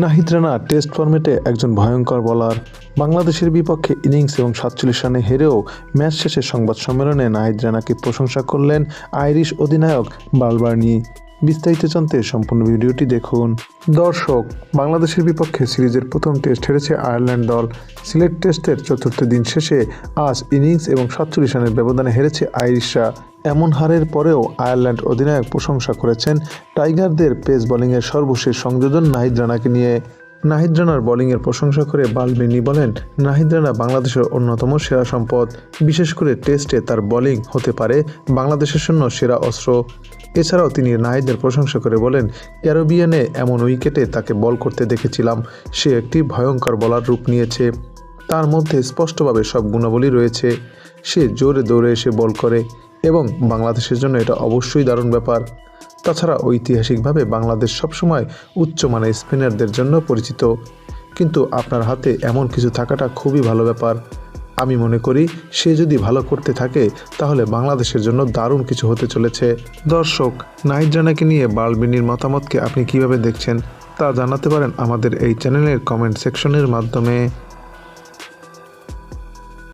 Nahid Rana test ফরম্যাটে একজন ভয়ঙ্কর বোলার। বাংলাদেশের বিপক্ষে ইনিংস এবং ৪৭ রানে হেরেও ম্যাচ শেষে সংবাদ সম্মেলনে নাহিদ রানাকে প্রশংসা করলেন আইরিশ অধিনায়ক বালবার্নি। বিস্তারিত জানতে সম্পূর্ণ ভিডিওটি দেখুন। দর্শক, বাংলাদেশের বিপক্ষে সিরিজের প্রথম টেস্ট হেরেছে আয়ারল্যান্ড দল। সিলেট টেস্টের চতুর্থ দিন শেষে আজ ইনিংস এবং ৪৭ রানের ব্যবধানে হেরেছে আইরিশরা। এমন হারের পরেও আয়ারল্যান্ড অধিনায়ক প্রশংসা করেছেন টাইগারদের পেস বোলিংয়ের সর্বশেষ সংযোজন নাহিদ রানাকে নিয়ে। নাহিদ রানার বোলিংয়ের প্রশংসা করে বালবিনি বলেন, নাহিদ রানা বাংলাদেশের অন্যতম সেরা সম্পদ। বিশেষ করে টেস্টে তার বোলিং হতে পারে বাংলাদেশের জন্য সেরা অস্ত্র। এছাড়াও তিনি নাহিদের প্রশংসা করে বলেন, ক্যারিবিয়ানে এমন উইকেটে তাকে বল করতে দেখেছিলাম। সে একটি ভয়ঙ্কর বোলার রূপ নিয়েছে। তার মধ্যে স্পষ্টভাবে সব গুণাবলী রয়েছে। সে জোরে দৌড়ে এসে বল করে এবং বাংলাদেশের জন্য এটা অবশ্যই দারুণ ব্যাপার। তাছাড়া ঐতিহাসিকভাবে বাংলাদেশ সবসময় উচ্চমানের স্পিনারদের জন্য পরিচিত, কিন্তু আপনার হাতে এমন কিছু থাকাটা খুবই ভালো ব্যাপার। আমি মনে করি সে যদি ভালো করতে থাকে তাহলে বাংলাদেশের জন্য দারুণ কিছু হতে চলেছে। দর্শক, নাহিদ রানাকে নিয়ে বালবিনির মতামতকে আপনি কিভাবে দেখছেন তা জানাতে পারেন আমাদের এই চ্যানেলের কমেন্ট সেকশনের মাধ্যমে।